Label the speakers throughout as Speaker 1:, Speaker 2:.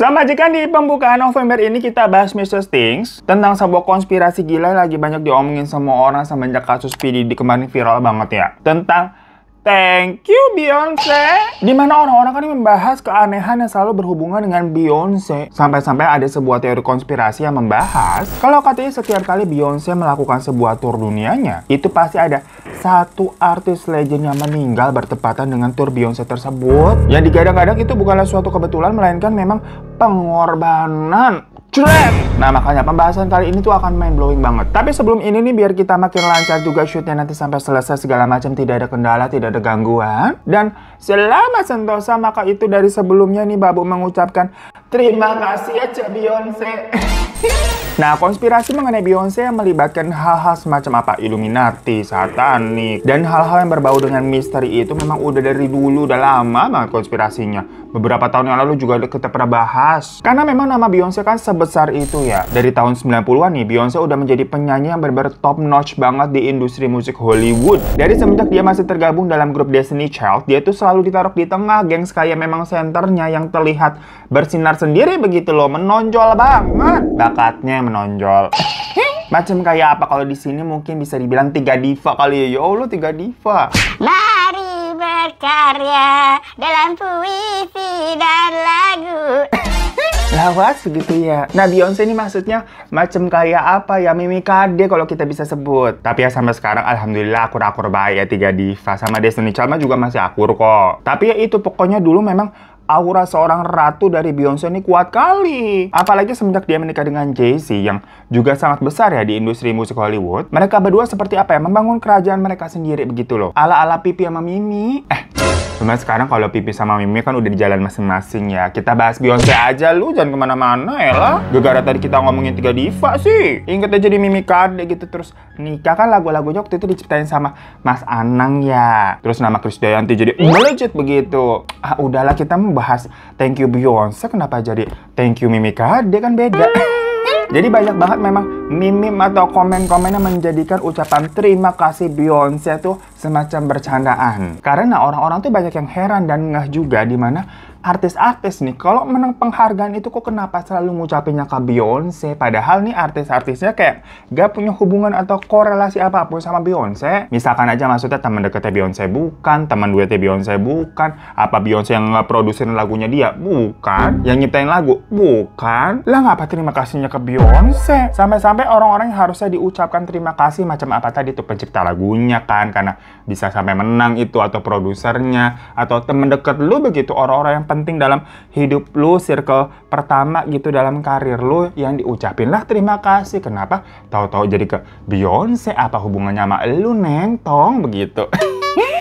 Speaker 1: Sama jika di pembukaan November ini kita bahas Mr. Things tentang sebuah konspirasi gila yang lagi banyak diomongin semua orang semenjak kasus P. Diddy kemarin viral banget ya. Tentang Thank You Beyonce. Dimana orang-orang kan membahas keanehan yang selalu berhubungan dengan Beyonce. Sampai-sampai ada sebuah teori konspirasi yang membahas kalau katanya setiap kali Beyonce melakukan sebuah tour dunianya, itu pasti ada satu artis legend yang meninggal bertepatan dengan tour Beyonce tersebut. Yang digadang-gadang itu bukanlah suatu kebetulan, melainkan memang pengorbanan. Nah makanya pembahasan kali ini tuh akan mind blowing banget. Tapi sebelum ini nih, biar kita makin lancar juga shootnya nanti sampai selesai segala macam, tidak ada kendala, tidak ada gangguan, dan selama sentosa, maka itu dari sebelumnya nih Babu mengucapkan terima kasih ya Cak Beyonce. Nah, konspirasi mengenai Beyonce yang melibatkan hal-hal semacam apa? Illuminati, satanik, dan hal-hal yang berbau dengan misteri itu memang udah dari dulu, udah lama banget konspirasinya. Beberapa tahun yang lalu juga kita pernah bahas. Karena memang nama Beyonce kan sebesar itu ya. Dari tahun 90-an nih, Beyonce udah menjadi penyanyi yang benar-benar top notch banget di industri musik Hollywood. Dari semenjak dia masih tergabung dalam grup Destiny Child, dia tuh selalu ditaruh di tengah, gengs, kayak memang senternya yang terlihat bersinar sendiri begitu loh, menonjol banget. Bakatnya menonjol. Macam kayak apa kalau di sini mungkin bisa dibilang 3 diva kali ya. Ya Allah, 3 diva.
Speaker 2: Mari berkarya dalam puisi dan lagu.
Speaker 1: Lawas begitu ya. Nah, Beyonce ini maksudnya macam kayak apa ya, Mimi Kade kalau kita bisa sebut. Tapi ya sampai sekarang alhamdulillah akur-akur baik ya 3 diva. Sama Destiny Child juga masih akur kok. Tapi ya itu pokoknya dulu memang aura seorang ratu dari Beyonce ini kuat kali. Apalagi semenjak dia menikah dengan Jay-Z yang juga sangat besar ya di industri musik Hollywood. Mereka berdua seperti apa ya, membangun kerajaan mereka sendiri begitu loh. Ala-ala Pipi sama Mimi. Cuma sekarang kalau Pipi sama Mimi kan udah di jalan masing-masing ya. Kita bahas Beyonce aja, lu jangan kemana-mana ya lah. Gegara tadi kita ngomongin 3 diva sih. Ingat aja di Mimi Kade gitu. Terus nikah kan lagu-lagunya waktu itu diciptain sama Mas Anang ya. Terus nama Krisdayanti jadi melejit begitu. Ah udahlah, kita mau bahas Thank You Beyonce, kenapa jadi Thank You Mimi Kade, kan beda. Jadi banyak banget memang meme atau komen-komen yang menjadikan ucapan terima kasih Beyonce tuh semacam bercandaan. Karena orang-orang tuh banyak yang heran dan ngeh juga, dimana artis-artis nih kalau menang penghargaan itu kok kenapa selalu ngucapinnya ke Beyonce, padahal nih artis-artisnya kayak gak punya hubungan atau korelasi apapun sama Beyonce. Misalkan aja maksudnya teman dekatnya Beyonce bukan, teman duetnya Beyonce bukan, apa Beyonce yang ngeproduserin lagunya dia bukan, yang nyiptain lagu bukan. Lah ngapa terima kasihnya ke Beyonce? Sampai-sampai orang-orang yang harusnya diucapkan terima kasih macam apa tadi tuh pencipta lagunya kan, karena bisa sampai menang itu, atau produsernya, atau temen deket lu begitu, orang-orang yang penting dalam hidup lu, circle pertama gitu dalam karir lu, yang diucapin lah terima kasih. Kenapa tahu-tahu jadi ke Beyonce? Apa hubungannya sama lu, Neng Tong begitu?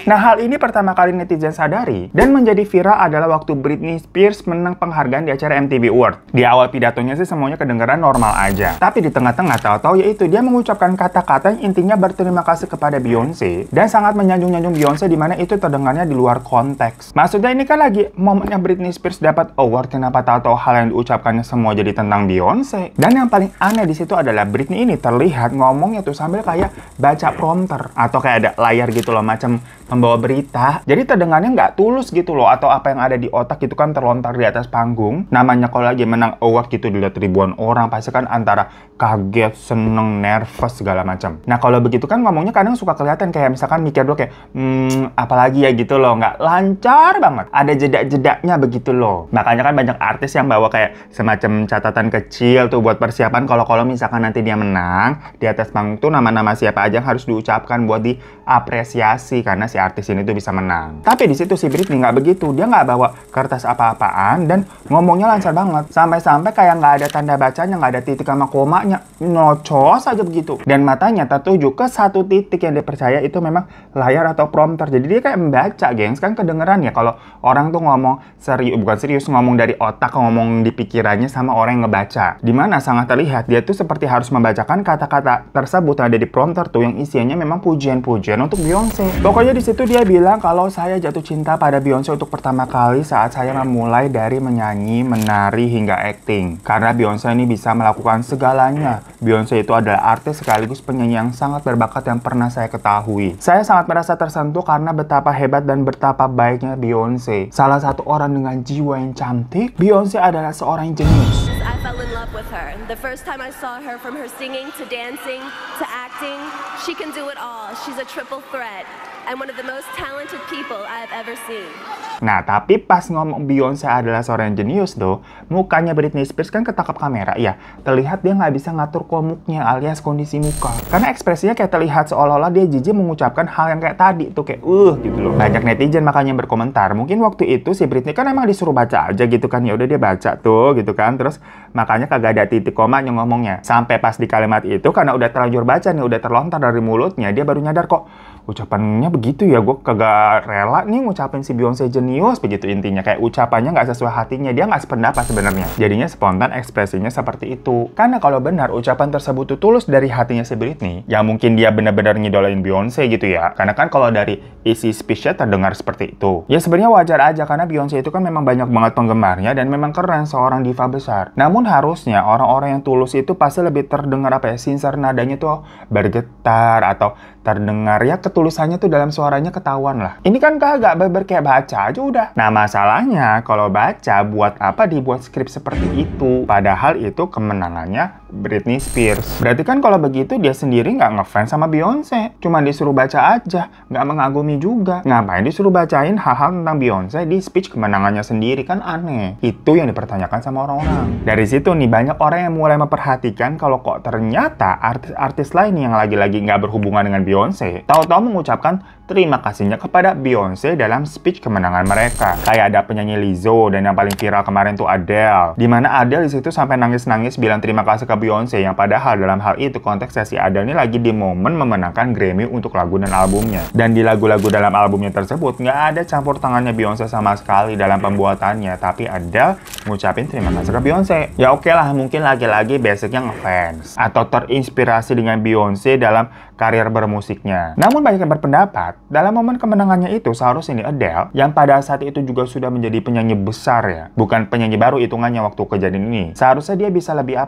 Speaker 1: Nah, hal ini pertama kali netizen sadari dan menjadi viral adalah waktu Britney Spears menang penghargaan di acara MTV Award. Di awal pidatonya sih semuanya kedengaran normal aja. Tapi di tengah-tengah tahu-tahu yaitu dia mengucapkan kata-kata yang intinya berterima kasih kepada Beyonce dan sangat menyanjung-nyanjung Beyonce, di mana itu terdengarnya di luar konteks. Maksudnya ini kan lagi momennya Britney Spears dapat award, kenapa tahu-tahu hal yang diucapkannya semua jadi tentang Beyonce. Dan yang paling aneh di situ adalah Britney ini terlihat ngomongnya tuh sambil kayak baca prompter atau kayak ada layar gitu loh, macam membawa berita. Jadi terdengarnya nggak tulus gitu loh, atau apa yang ada di otak itu kan terlontar di atas panggung. Namanya kalau lagi menang award gitu dilihat ribuan orang, pasti kan antara kaget, seneng, nervous segala macam. Nah kalau begitu kan ngomongnya kadang suka kelihatan kayak misalkan mikir dulu kayak apalagi ya gitu loh, nggak lancar banget. Ada jeda-jedanya begitu loh. Makanya kan banyak artis yang bawa kayak semacam catatan kecil tuh buat persiapan kalau misalkan nanti dia menang di atas panggung tuh nama-nama siapa aja yang harus diucapkan buat diapresiasi, karena si artis ini tuh bisa menang. Tapi di situ si Britney nggak begitu. Dia nggak bawa kertas apa-apaan dan ngomongnya lancar banget. Sampai-sampai kayak nggak ada tanda bacanya, nggak ada titik sama komanya. Nocos aja begitu. Dan matanya tertuju ke satu titik yang dia percaya itu memang layar atau prompter. Jadi dia kayak membaca, gengs. Kan kedengeran ya kalau orang tuh ngomong bukan serius, ngomong dari otak, ngomong di pikirannya sama orang yang ngebaca. Dimana sangat terlihat dia tuh seperti harus membacakan kata-kata tersebut yang ada di prompter tuh yang isinya memang pujian-pujian untuk Beyonce. Pokoknya di situ dia bilang kalau saya jatuh cinta pada Beyonce untuk pertama kali saat saya memulai dari menyanyi, menari hingga acting. Karena Beyonce ini bisa melakukan segalanya. Beyonce itu adalah artis sekaligus penyanyi yang sangat berbakat yang pernah saya ketahui. Saya sangat merasa tersentuh karena betapa hebat dan betapa baiknya Beyonce. Salah satu orang dengan jiwa yang cantik, Beyonce adalah seorang jenius.
Speaker 3: I fell in love with her. The first time I saw her, from her singing to dancing to acting, she can do it all. She's a triple threat and one of the most talented people I have ever seen.
Speaker 1: Nah, tapi pas ngomong Beyonce adalah seorang jenius tuh, mukanya Britney Spears kan ketangkap kamera, ya. Terlihat dia nggak bisa ngatur komuknya alias kondisi muka. Karena ekspresinya kayak terlihat seolah-olah dia jijik mengucapkan hal yang kayak tadi tuh, kayak gitu loh. Banyak netizen makanya berkomentar, mungkin waktu itu si Britney kan emang disuruh baca aja gitu kan, ya udah dia baca tuh gitu kan, terus makanya kagak ada titik komanya ngomongnya. Sampai pas di kalimat itu karena udah terlanjur baca nih, udah terlontar dari mulutnya, dia baru nyadar kok ucapannya begitu ya, gue kagak rela nih ngucapin si Beyonce jenius, begitu intinya. Kayak ucapannya nggak sesuai hatinya, dia nggak sependapat sebenarnya. Jadinya spontan ekspresinya seperti itu. Karena kalau benar ucapan tersebut tuh tulus dari hatinya si Britney, ya mungkin dia benar-benar ngidolain Beyonce gitu ya. Karena kan kalau dari isi speech-nya terdengar seperti itu. Ya sebenarnya wajar aja karena Beyonce itu kan memang banyak banget penggemarnya dan memang keren seorang diva besar. Namun harusnya orang-orang yang tulus itu pasti lebih terdengar sincere, nadanya tuh bergetar atau terdengar ya ketulusannya tuh dalam suaranya ketahuan lah. Ini kan kagak beber kayak baca aja udah. Nah masalahnya kalau baca buat apa dibuat skrip seperti itu? Padahal itu kemenangannya Britney Spears. Berarti kan kalau begitu dia sendiri nggak ngefans sama Beyonce. Cuma disuruh baca aja, nggak mengagumi juga. Ngapain disuruh bacain hal-hal tentang Beyonce di speech kemenangannya sendiri, kan aneh. Itu yang dipertanyakan sama orang-orang. Dari situ nih banyak orang yang mulai memperhatikan kalau kok ternyata artis-artis lain yang lagi-lagi nggak berhubungan dengan Beyonce tahu-tahu mengucapkan terima kasihnya kepada Beyonce dalam speech kemenangan mereka. Kayak ada penyanyi Lizzo dan yang paling viral kemarin tuh Adele. Dimana Adele di situ sampai nangis-nangis bilang terima kasih ke Beyonce, yang padahal dalam hal itu konteksnya si Adele ini lagi di momen memenangkan Grammy untuk lagu dan albumnya. Dan di lagu-lagu dalam albumnya tersebut nggak ada campur tangannya Beyonce sama sekali dalam pembuatannya, tapi Adele ngucapin terima kasih ke Beyonce. Ya oke lah, mungkin lagi-lagi basicnya ngefans atau terinspirasi dengan Beyonce dalam karir bermusiknya. Namun banyak yang berpendapat dalam momen kemenangannya itu seharusnya ini Adele yang pada saat itu juga sudah menjadi penyanyi besar ya, bukan penyanyi baru hitungannya waktu kejadian ini. Seharusnya dia bisa lebih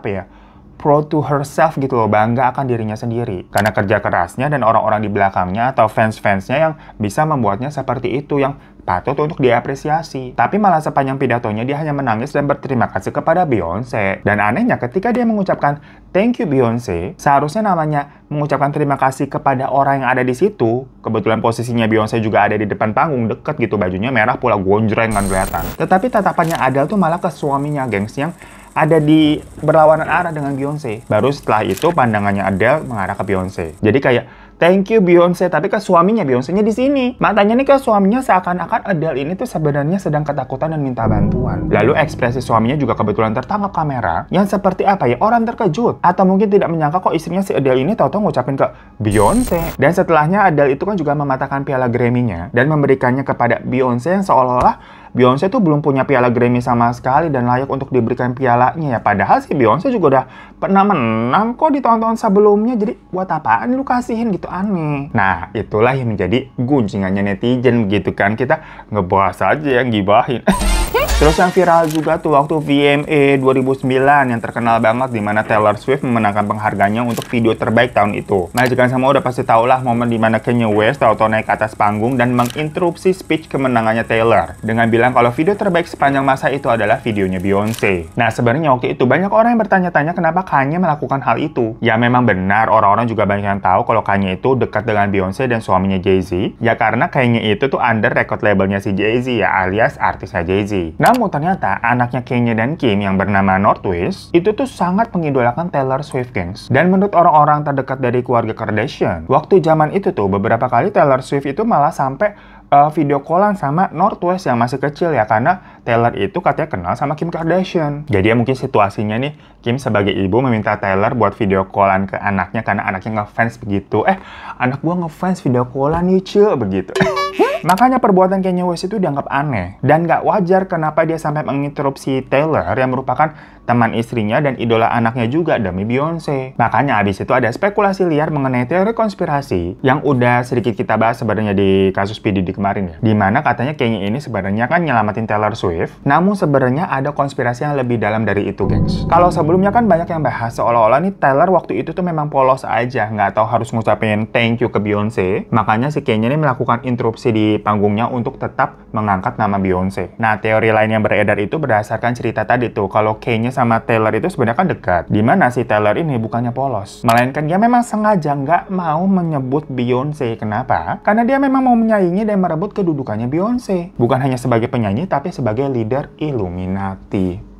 Speaker 1: proud to herself gitu loh, bangga akan dirinya sendiri karena kerja kerasnya dan orang-orang di belakangnya atau fans-fansnya yang bisa membuatnya seperti itu, yang patut untuk diapresiasi. Tapi malah sepanjang pidatonya dia hanya menangis dan berterima kasih kepada Beyonce. Dan anehnya ketika dia mengucapkan thank you Beyonce, seharusnya namanya mengucapkan terima kasih kepada orang yang ada di situ. Kebetulan posisinya Beyonce juga ada di depan panggung, deket gitu, bajunya merah pula gonjreng kan kelihatan. Tetapi tatapannya Adele tuh malah ke suaminya, gengs, yang ada di berlawanan arah dengan Beyonce. Baru setelah itu pandangannya Adele mengarah ke Beyonce. Jadi kayak thank you Beyonce, tapi ke suaminya, Beyonce-nya di sini. Matanya nih ke suaminya seakan-akan Adele ini tuh sebenarnya sedang ketakutan dan minta bantuan. Lalu ekspresi suaminya juga kebetulan tertangkap kamera yang seperti orang terkejut atau mungkin tidak menyangka kok istrinya si Adele ini tahu-tahu ngucapin ke Beyonce. Dan setelahnya Adele itu kan juga mematahkan piala Grammy-nya dan memberikannya kepada Beyonce yang seolah-olah Beyonce tuh belum punya piala Grammy sama sekali dan layak untuk diberikan pialanya ya. Padahal si Beyonce juga udah pernah menang kok di tahun-tahun sebelumnya. Jadi buat apaan lu kasihin gitu, aneh. Nah itulah yang menjadi guncingannya netizen gitu kan. Kita ngebahas aja yang gibahin. Terus yang viral juga tuh waktu VMA 2009 yang terkenal banget, dimana Taylor Swift memenangkan penghargaannya untuk video terbaik tahun itu. Majikan semua udah pasti tau lah momen dimana Kanye West tahu-tahu naik ke atas panggung dan menginterupsi speech kemenangannya Taylor dengan bilang kalau video terbaik sepanjang masa itu adalah videonya Beyonce. Nah sebenarnya waktu itu banyak orang yang bertanya-tanya kenapa Kanye melakukan hal itu. Ya memang benar, orang-orang juga banyak yang tahu kalau Kanye itu dekat dengan Beyonce dan suaminya Jay-Z. Ya karena Kanye itu tuh under record labelnya si Jay-Z ya, alias artisnya Jay-Z. Namun ternyata anaknya Kanye dan Kim yang bernama Northwest itu tuh sangat mengidolakan Taylor Swift, gengs. Dan menurut orang-orang terdekat dari keluarga Kardashian, waktu zaman itu tuh beberapa kali Taylor Swift itu malah sampai video callan sama Northwest yang masih kecil ya, karena Taylor itu katanya kenal sama Kim Kardashian. Jadi ya mungkin situasinya nih, Kim sebagai ibu meminta Taylor buat video callan ke anaknya karena anaknya ngefans begitu. Anak gua ngefans video callan nih cuy, begitu. Makanya perbuatan Kanye West itu dianggap aneh dan gak wajar kenapa dia sampai menginterupsi Taylor yang merupakan teman istrinya dan idola anaknya juga demi Beyonce. Makanya abis itu ada spekulasi liar mengenai teori konspirasi yang udah sedikit kita bahas sebenarnya di kasus P. Diddy kemarin ya. Dimana katanya Kanye ini sebenarnya kan nyelamatin Taylor Swift, namun sebenarnya ada konspirasi yang lebih dalam dari itu, gengs. Kalau sebelumnya kan banyak yang bahas seolah-olah nih Taylor waktu itu tuh memang polos aja, nggak tahu harus ngucapin thank you ke Beyonce. Makanya si Kanye ini melakukan interupsi di panggungnya untuk tetap mengangkat nama Beyonce. Nah, teori lain yang beredar itu berdasarkan cerita tadi tuh, kalau Kanye sama Taylor itu sebenarnya kan dekat. Dimana si Taylor ini bukannya polos, melainkan dia memang sengaja nggak mau menyebut Beyonce. Kenapa? Karena dia memang mau menyaingi dan merebut kedudukannya Beyonce. Bukan hanya sebagai penyanyi, tapi sebagai leader Illuminati.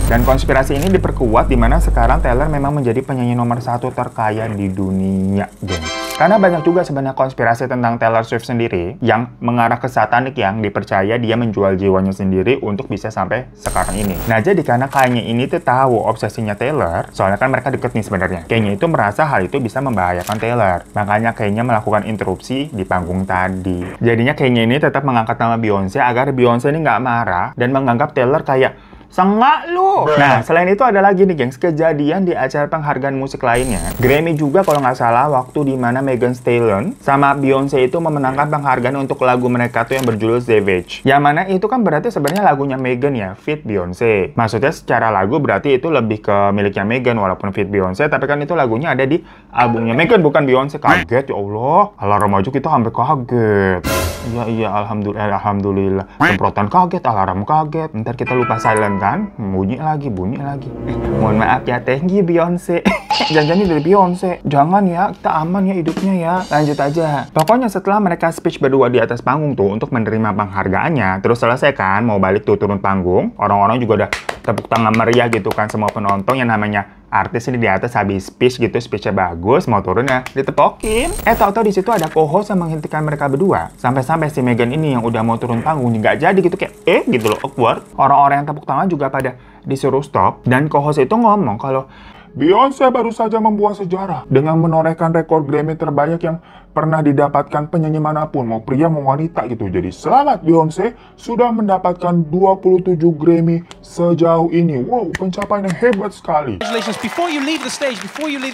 Speaker 1: Dan konspirasi ini diperkuat dimana sekarang Taylor memang menjadi penyanyi nomor 1 terkaya di dunia, gengs. Karena banyak juga sebenarnya konspirasi tentang Taylor Swift sendiri yang mengarah ke satanik yang dipercaya dia menjual jiwanya sendiri untuk bisa sampai sekarang ini. Nah, jadi karena Kanye ini tuh tahu obsesinya Taylor, soalnya kan mereka deket nih sebenarnya. Kanye itu merasa hal itu bisa membahayakan Taylor. Makanya Kanye melakukan interupsi di panggung tadi. Jadinya Kanye ini tetap mengangkat nama Beyonce agar Beyonce ini nggak marah dan menganggap Taylor kayak sengak lu. Nah, selain itu ada lagi nih, gengs, kejadian di acara penghargaan musik lainnya. Grammy juga kalau nggak salah, waktu dimana Megan Stallion sama Beyonce itu memenangkan penghargaan untuk lagu mereka tuh yang berjudul Savage. Yang mana itu kan berarti sebenarnya lagunya Megan ya, feat Beyonce. Maksudnya secara lagu berarti itu lebih ke miliknya Megan walaupun feat Beyonce, tapi kan itu lagunya ada di albumnya Megan bukan Beyonce. Kaget ya Allah. Alarm aja kita hampir kaget. Iya, alhamdulillah. Semprotan kaget, alarm kaget. Ntar kita lupa silent kan? Bunyi lagi. Mohon maaf ya, thank you Beyonce. Jangan dari Beyonce. Jangan ya, kita aman ya hidupnya ya. Lanjut aja. Pokoknya setelah mereka speech berdua di atas panggung tuh untuk menerima penghargaannya, terus selesai kan, mau balik tuh turun panggung, orang-orang juga udah tepuk tangan meriah gitu kan, semua penonton yang namanya artis ini di atas habis speech gitu, speechnya bagus, mau turun ya ditepokin. Tahu-tahu di situ ada co-host yang menghentikan mereka berdua. Sampai-sampai si Megan ini yang udah mau turun panggung nggak jadi gitu, kayak gitu loh, awkward. Orang-orang yang tepuk tangan juga pada disuruh stop dan co-host itu ngomong kalau Beyonce baru saja membuat sejarah dengan menorehkan rekor Grammy terbanyak yang pernah didapatkan penyanyi manapun, mau pria mau wanita gitu. Jadi selamat Beyonce sudah mendapatkan 27 Grammy sejauh ini. Wow, pencapaian yang hebat sekali.
Speaker 4: Congratulations. Before you leave the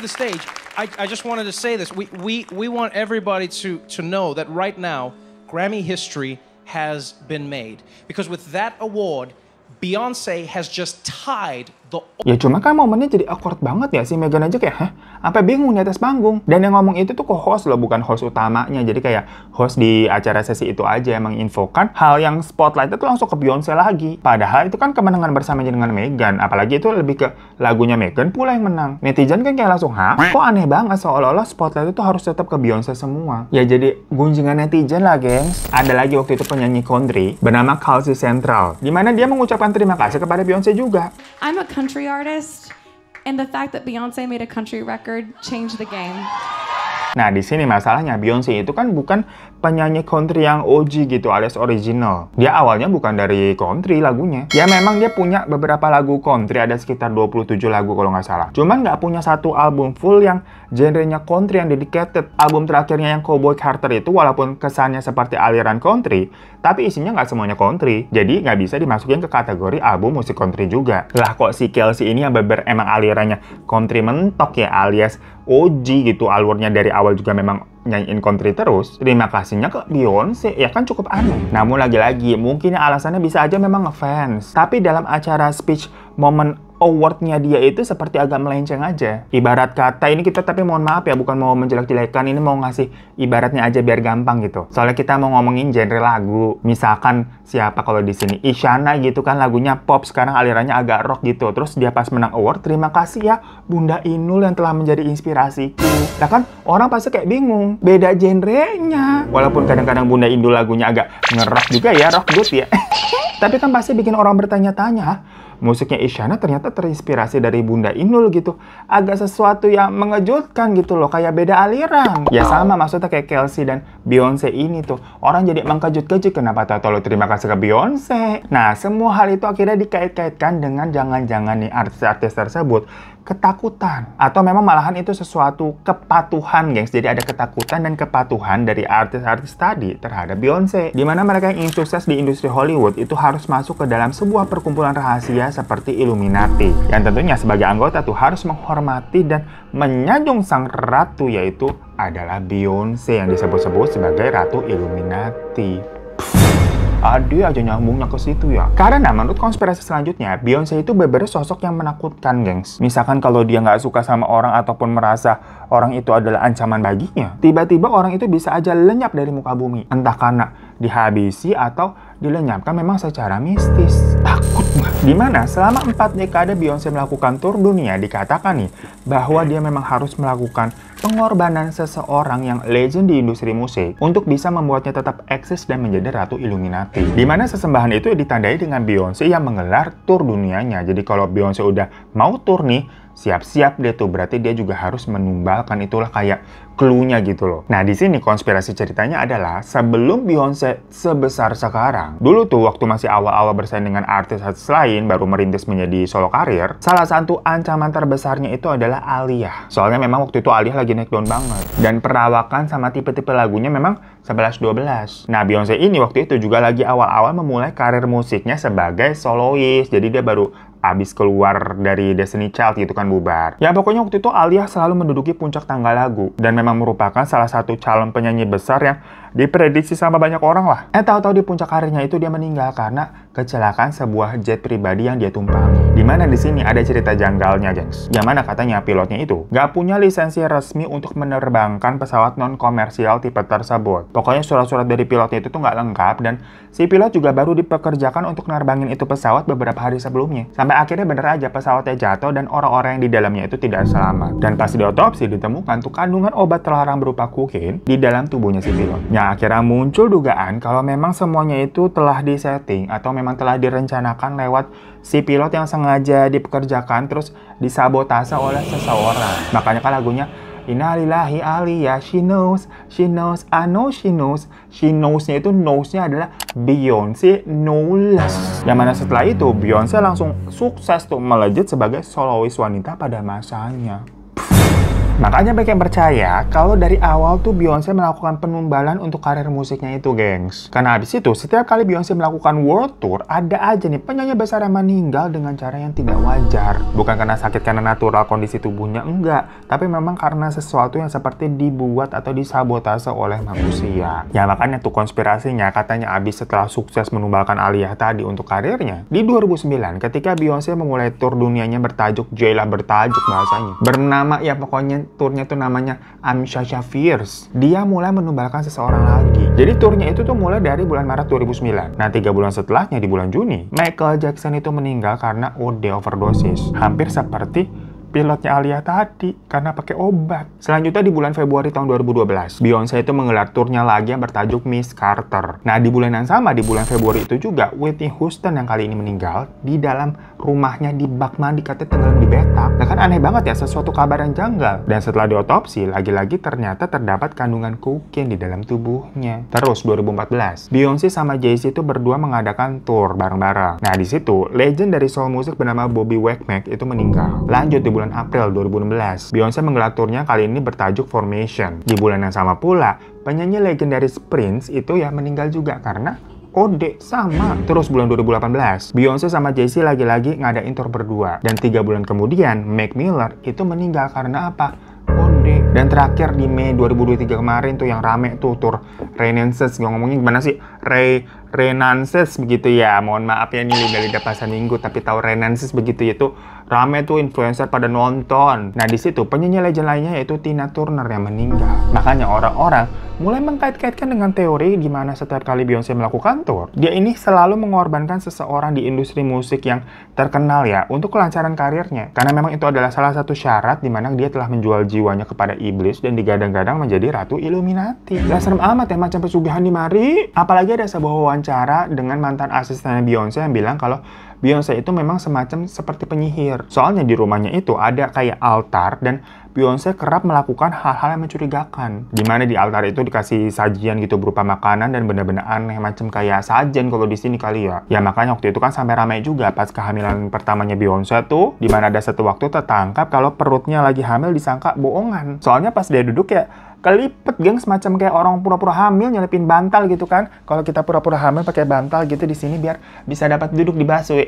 Speaker 4: stage, I just wanted to say this. We want everybody to know that right now, Grammy history has been made. Because with that award, Beyonce has just tied the...
Speaker 1: Ya cuma kan momennya jadi awkward banget ya, si Megan aja kayak sampai bingung di atas panggung. Dan yang ngomong itu tuh co-host loh, bukan host utamanya. Jadi kayak host di acara sesi itu aja yang menginfokan hal yang spotlight itu langsung ke Beyonce lagi. Padahal itu kan kemenangan bersama dengan Megan. Apalagi itu lebih ke lagunya Megan pula yang menang. Netizen kan kayak langsung, kok aneh banget, seolah-olah spotlight itu harus tetap ke Beyonce semua. Ya jadi gunjingan netizen lah, gengs. Ada lagi waktu itu penyanyi country bernama Kelsey Central, dimana dia mengucapkan terima kasih kepada Beyonce juga.
Speaker 5: I'm a country artist, and the fact that Beyonce made a country record changed the game.
Speaker 1: Nah, di sini masalahnya Beyonce itu kan bukan penyanyi country yang OG gitu, alias original. Dia awalnya bukan dari country lagunya. Ya memang dia punya beberapa lagu country, ada sekitar 27 lagu kalau nggak salah. Cuman nggak punya satu album full yang genrenya country yang dedicated. Album terakhirnya yang Cowboy Carter itu walaupun kesannya seperti aliran country, tapi isinya nggak semuanya country. Jadi nggak bisa dimasukin ke kategori album musik country juga. Lah kok si Kelsey ini yang emang alirannya country mentok ya, alias OG gitu, alurnya dari awal juga memang nyanyiin country terus, terima kasihnya ke Beyonce, ya kan cukup aneh. Namun lagi-lagi, mungkin alasannya bisa aja memang ngefans. Tapi dalam acara speech momen awardnya dia itu seperti agak melenceng aja. Ibarat kata ini kita, tapi mohon maaf ya, bukan mau menjelek-jelekan, ini mau ngasih ibaratnya aja biar gampang gitu. Soalnya kita mau ngomongin genre lagu. Misalkan siapa kalau di sini Isyana gitu kan, lagunya pop, sekarang alirannya agak rock gitu. Terus dia pas menang award, terima kasih ya Bunda Inul yang telah menjadi inspirasiku. Nah kan orang pasti kayak bingung, beda genrenya. Walaupun kadang-kadang Bunda Inul lagunya agak nge-rock juga ya, rock good ya. Tapi kan pasti bikin orang bertanya-tanya, musiknya Isyana ternyata terinspirasi dari Bunda Inul gitu. Agak sesuatu yang mengejutkan gitu loh, kayak beda aliran. Ya sama maksudnya kayak Kelsey dan Beyonce ini tuh. Orang jadi mengkejut-kejut, kenapa tahu lo terima kasih ke Beyonce. Nah, semua hal itu akhirnya dikait-kaitkan dengan jangan-jangan nih artis-artis tersebut ketakutan. Atau memang malahan itu sesuatu kepatuhan, gengs. Jadi ada ketakutan dan kepatuhan dari artis-artis tadi terhadap Beyonce. Dimana mereka yang ingin sukses di industri Hollywood itu harus masuk ke dalam sebuah perkumpulan rahasia seperti Illuminati. Yang tentunya sebagai anggota tuh harus menghormati dan menyanjung sang ratu, yaitu adalah Beyonce yang disebut-sebut sebagai Ratu Illuminati. Ada aja nyambungnya ke situ ya. Karena menurut konspirasi selanjutnya, Beyonce itu bener-bener sosok yang menakutkan, gengs. Misalkan kalau dia nggak suka sama orang ataupun merasa orang itu adalah ancaman baginya, tiba-tiba orang itu bisa aja lenyap dari muka bumi. Entah karena dihabisi atau dilenyapkan memang secara mistis. Takut nggak? Dimana selama 4 dekade Beyonce melakukan tur dunia, dikatakan nih bahwa dia memang harus melakukan pengorbanan seseorang yang legend di industri musik untuk bisa membuatnya tetap eksis dan menjadi Ratu Illuminati. Dimana sesembahan itu ditandai dengan Beyonce yang menggelar tur dunianya. Jadi kalau Beyonce udah mau tur nih, siap-siap deh tuh, berarti dia juga harus menumbalkan, itulah kayak clue-nya gitu loh. Nah, di sini konspirasi ceritanya adalah sebelum Beyonce sebesar sekarang, dulu tuh waktu masih awal-awal bersaing dengan artis-artis lain, baru merintis menjadi solo karir, salah satu ancaman terbesarnya itu adalah Aaliyah. Soalnya memang waktu itu Aaliyah lagi naik daun banget. Dan perawakan sama tipe-tipe lagunya memang 11-12. Nah, Beyonce ini waktu itu juga lagi awal-awal memulai karir musiknya sebagai solois. Jadi dia baru abis keluar dari Destiny Child gitu kan, bubar. Ya pokoknya waktu itu Aaliyah selalu menduduki puncak tangga lagu dan memang merupakan salah satu calon penyanyi besar yang diprediksi sama banyak orang lah. Tahu-tahu di puncak karirnya itu dia meninggal karena kecelakaan sebuah jet pribadi yang dia tumpangi. Dimana di sini ada cerita janggalnya, gengs. Yang mana katanya pilotnya itu nggak punya lisensi resmi untuk menerbangkan pesawat non-komersial tipe tersebut. Pokoknya surat-surat dari pilotnya itu tuh nggak lengkap dan si pilot juga baru dipekerjakan untuk nerbangin itu pesawat beberapa hari sebelumnya. Sampai akhirnya bener aja pesawatnya jatuh dan orang-orang yang di dalamnya itu tidak selamat. Dan pas diotopsi ditemukan tuh kandungan obat terlarang berupa kokain di dalam tubuhnya si pilot. Akhirnya muncul dugaan kalau memang semuanya itu telah disetting atau memang telah direncanakan lewat si pilot yang sengaja dipekerjakan terus disabotase oleh seseorang. Makanya kan lagunya Innalillahi Aaliyah, she knows, I know she knows. She knows-nya itu knows-nya adalah Beyonce Knowles. Yang mana setelah itu Beyonce langsung sukses tuh melejit sebagai solois wanita pada masanya. Makanya banyak yang percaya kalau dari awal tuh Beyonce melakukan penumbalan untuk karir musiknya itu, gengs. Karena habis itu, setiap kali Beyonce melakukan world tour, ada aja nih penyanyi besar yang meninggal dengan cara yang tidak wajar. Bukan karena sakit karena natural kondisi tubuhnya, enggak. Tapi memang karena sesuatu yang seperti dibuat atau disabotase oleh manusia. Ya makanya tuh konspirasinya katanya habis setelah sukses menumbalkan Aaliyah tadi untuk karirnya. Di 2009, ketika Beyonce memulai tour dunianya bertajuk Jailah bertajuk bahasanya. Bernama ya pokoknya turnya tuh namanya I'm Sasha Fierce. Dia mulai menumbalkan seseorang lagi. Jadi turnya itu tuh mulai dari bulan Maret 2009. Nah 3 bulan setelahnya di bulan Juni, Michael Jackson itu meninggal karena OD overdosis. Hampir seperti pilotnya Aaliyah tadi karena pakai obat. Selanjutnya di bulan Februari tahun 2012, Beyonce itu menggelar turnya lagi yang bertajuk Miss Carter. Nah di bulan yang sama, di bulan Februari itu juga Whitney Houston yang kali ini meninggal di dalam rumahnya di bak mandi, katanya tenggelam di bathtub. Nah kan aneh banget ya, sesuatu kabar yang janggal. Dan setelah diotopsi, lagi-lagi ternyata terdapat kandungan kokain di dalam tubuhnya. Terus 2014, Beyonce sama Jay-Z itu berdua mengadakan tour bareng-bareng. Nah di situ legend dari soul music bernama Bobby Womack itu meninggal. Lanjut di bulan April 2016, Beyonce menggelar turnya kali ini bertajuk Formation. Di bulan yang sama pula, penyanyi legendaris Prince itu ya meninggal juga karena OD sama. Terus bulan 2018, Beyonce sama Jay-Z lagi-lagi ngadain tour berdua. Dan 3 bulan kemudian, Mac Miller itu meninggal karena apa? OD. Dan terakhir di Mei 2023 kemarin tuh yang rame tuh tour Renaissance. Ngomongnya gimana sih? Renaissance begitu ya. Mohon maaf ya nih lidah pasar minggu, tapi tahu Renaissance begitu ya tuh. Rame tuh influencer pada nonton. Nah di situ penyanyi legend lainnya yaitu Tina Turner yang meninggal. Makanya orang-orang mulai mengkait-kaitkan dengan teori di mana setiap kali Beyonce melakukan tour, dia ini selalu mengorbankan seseorang di industri musik yang terkenal ya untuk kelancaran karirnya. Karena memang itu adalah salah satu syarat di mana dia telah menjual jiwanya kepada iblis dan digadang-gadang menjadi ratu Illuminati. Lah serem amat ya macam pesugihan di mari. Apalagi ada sebuah wawancara dengan mantan asistennya Beyonce yang bilang kalau Beyonce itu memang semacam seperti penyihir. Soalnya di rumahnya itu ada kayak altar dan Beyonce kerap melakukan hal-hal yang mencurigakan. Dimana di altar itu dikasih sajian gitu berupa makanan dan benda-benda aneh macam kayak sajen kalau di sini kali ya. Ya makanya waktu itu kan sampai ramai juga pas kehamilan pertamanya Beyonce tuh, dimana ada satu waktu tertangkap kalau perutnya lagi hamil disangka bohongan. Soalnya pas dia duduk ya kelipet geng semacam kayak orang pura-pura hamil nyelipin bantal gitu kan. Kalau kita pura-pura hamil pakai bantal gitu di sini biar bisa dapat duduk di busway.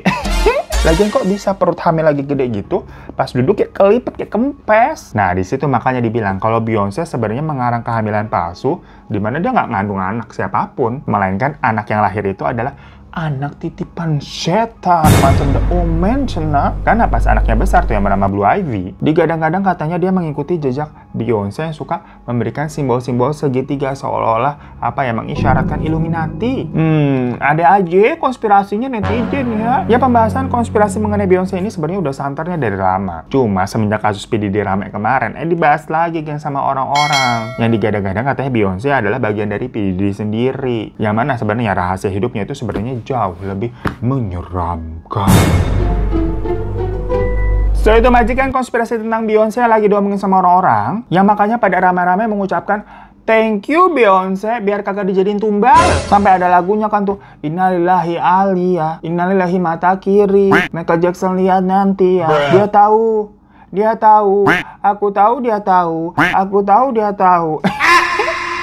Speaker 1: Lagian kok bisa perut hamil lagi gede gitu, pas duduk kayak kelipet kayak kempes. Nah di situ makanya dibilang kalau Beyonce sebenarnya mengarang kehamilan palsu, di mana dia nggak ngandung anak siapapun, melainkan anak yang lahir itu adalah anak titipan setan macam The Omen cena. Karena pas anaknya besar tuh yang bernama Blue Ivy, digadang-gadang katanya dia mengikuti jejak Beyonce yang suka memberikan simbol-simbol segitiga seolah-olah apa yang mengisyaratkan Illuminati. Ada aja konspirasinya netizen ya. Ya pembahasan konspirasi mengenai Beyonce ini sebenarnya udah santernya dari lama. Cuma semenjak kasus PDD rame kemarin, dibahas lagi geng sama orang-orang. Yang digadang-gadang katanya Beyonce adalah bagian dari PDD sendiri. Yang mana sebenarnya rahasia hidupnya itu sebenarnya jauh lebih menyeramkan. So itu majikan konspirasi tentang Beyonce lagi diomongin sama orang-orang yang makanya pada ramai-ramai mengucapkan thank you Beyonce biar kagak dijadiin tumbal. Sampai ada lagunya kan tuh Innalillahi Aliyah, Innalillahi mata kiri, Michael Jackson lihat nanti ya. Dia tahu, aku tahu dia tahu, aku tahu dia tahu.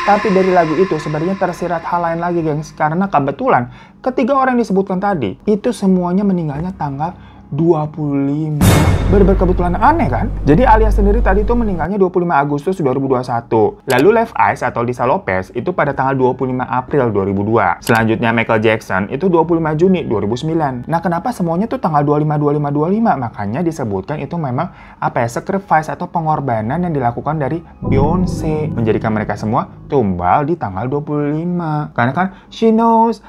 Speaker 1: Tapi dari lagu itu sebenarnya tersirat hal lain lagi gengs. Karena kebetulan ketiga orang yang disebutkan tadi itu semuanya meninggalnya tanggal 25. Berkebetulan aneh kan? Jadi Alia sendiri tadi tuh meninggalnya 25 Agustus 2021. Lalu Levi Ice atau Lisa Lopez itu pada tanggal 25 April 2002. Selanjutnya Michael Jackson itu 25 Juni 2009. Nah kenapa semuanya tuh tanggal 25? Makanya disebutkan itu memang sacrifice atau pengorbanan yang dilakukan dari Beyonce. Menjadikan mereka semua tumbal di tanggal 25. Karena kan she knows.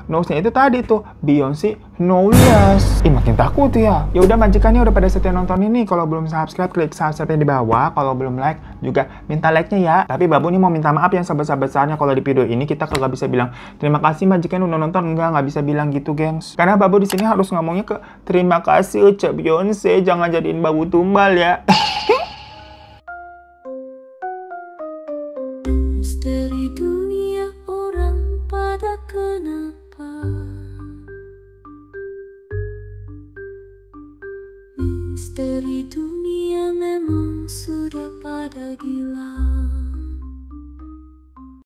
Speaker 1: Knows-nya itu tadi tuh Beyonce knowless. Makin takut ya. Ya udah majikannya udah pada setia nonton ini. Kalau belum subscribe, klik subscribe di bawah. Kalau belum like, juga minta like-nya ya. Tapi Babu ini mau minta maaf yang sebesar-besarnya kalau di video ini kita kagak bisa bilang terima kasih majikan udah nonton. Nggak bisa bilang gitu, gengs. Karena Babu di sini harus ngomongnya ke terima kasih Ucap Beyonce. Jangan jadiin Babu tumbal ya.
Speaker 6: Misteri dunia orang pada kenapa? Misteri dunia memang sudah pada gila.